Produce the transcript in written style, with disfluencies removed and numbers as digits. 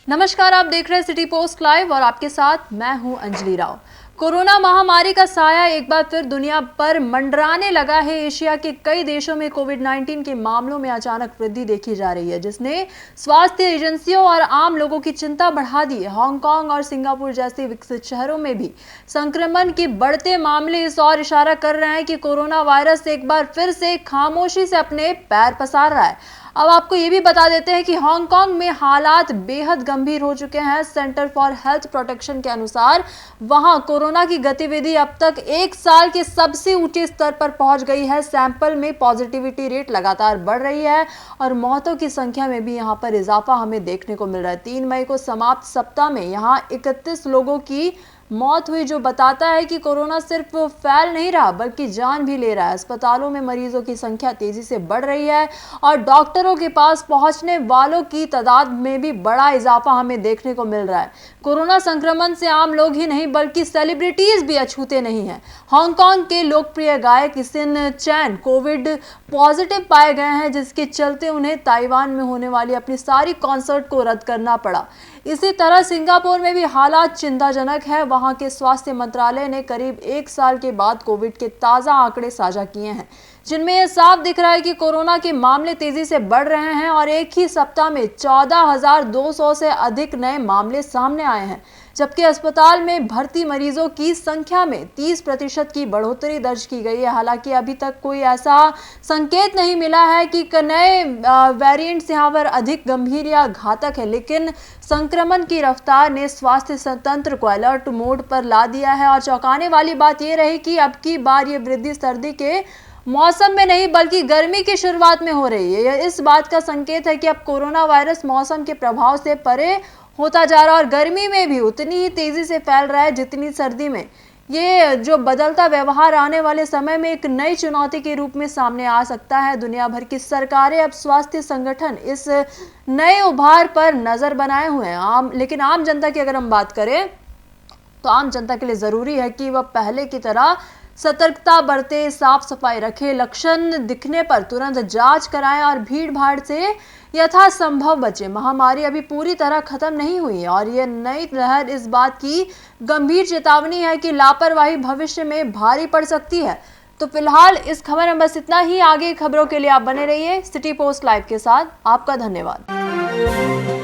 नमस्कार, आप देख रहे हैं सिटी पोस्ट लाइव और आपके साथ मैं हूं अंजलि राव। कोरोना महामारी का साया एक बार फिर दुनिया पर मंडराने लगा है। एशिया के कई देशों में कोविड-19 के मामलों में अचानक वृद्धि देखी जा रही है, जिसने स्वास्थ्य एजेंसियों और आम लोगों की चिंता बढ़ा दी है। हांगकांग और सिंगापुर जैसे विकसित शहरों में भी संक्रमण के बढ़ते मामले इस ओर इशारा कर रहे हैं कि कोरोना वायरस एक बार फिर से खामोशी से अपने पैर पसार रहा है। अब आपको ये भी बता देते हैं कि हांगकांग में हालात बेहद गंभीर हो चुके हैं। सेंटर फॉर हेल्थ प्रोटेक्शन के अनुसार वहां कोरोना की गतिविधि अब तक एक साल के सबसे ऊंचे स्तर पर पहुंच गई है। सैंपल में पॉजिटिविटी रेट लगातार बढ़ रही है और मौतों की संख्या में भी यहां पर इजाफा हमें देखने को मिल रहा है। 3 मई को समाप्त सप्ताह में यहां 31 लोगों की मौत हुई, जो बताता है कि कोरोना सिर्फ फैल नहीं रहा बल्कि जान भी ले रहा है। अस्पतालों में मरीजों की संख्या तेजी से बढ़ रही है और डॉक्टरों के पास पहुंचने वालों की तादाद में भी बड़ा इजाफा हमें देखने को मिल रहा है। कोरोना संक्रमण से आम लोग ही नहीं बल्कि सेलिब्रिटीज भी अछूते नहीं हैं। हांगकांग के लोकप्रिय गायक सिन चैन कोविड पॉजिटिव पाए गए हैं, जिसके चलते उन्हें ताइवान में होने वाली अपनी सारी कॉन्सर्ट को रद्द करना पड़ा। इसी तरह सिंगापुर में भी हालात चिंताजनक है। वहां के स्वास्थ्य मंत्रालय ने करीब 1 साल के बाद कोविड के ताज़ा आंकड़े साझा किए हैं, जिनमें यह साफ दिख रहा है कि कोरोना के मामले तेजी से बढ़ रहे हैं और एक ही सप्ताह में 14,200 से अधिक नए मामले सामने आए हैं, जबकि अस्पताल में भर्ती मरीजों की संख्या में 30% की बढ़ोतरी दर्ज की गई है। हालांकि अभी तक कोई ऐसा संकेत नहीं मिला है कि नए वेरिएंट्स यहाँ पर अधिक गंभीर या घातक है, लेकिन संक्रमण की रफ्तार ने स्वास्थ्य तंत्र को अलर्ट मोड पर ला दिया है। और चौंकाने वाली बात यह रही कि अब की बार ये वृद्धि सर्दी के मौसम में नहीं बल्कि गर्मी की शुरुआत में हो रही है। यह इस बात का संकेत है कि अब कोरोना वायरस मौसम के प्रभाव से परे होता जा रहा है और गर्मी में भी उतनी ही तेजी से फैल रहा है जितनी सर्दी में। ये जो बदलता व्यवहार आने वाले समय में एक नई चुनौती के रूप में सामने आ सकता है। दुनिया भर की सरकारें, अब स्वास्थ्य संगठन इस नए उभार पर नजर बनाए हुए हैं। लेकिन आम जनता की अगर हम बात करें तो आम जनता के लिए जरूरी है कि वह पहले की तरह सतर्कता बरते, साफ सफाई रखे, लक्षण दिखने पर तुरंत जांच कराएं और भीड़ भाड़ से यथासंभव बचे। महामारी अभी पूरी तरह खत्म नहीं हुई है और यह नई लहर इस बात की गंभीर चेतावनी है कि लापरवाही भविष्य में भारी पड़ सकती है। तो फिलहाल इस खबर में बस इतना ही। आगे खबरों के लिए आप बने रहिए सिटी पोस्ट लाइव के साथ। आपका धन्यवाद।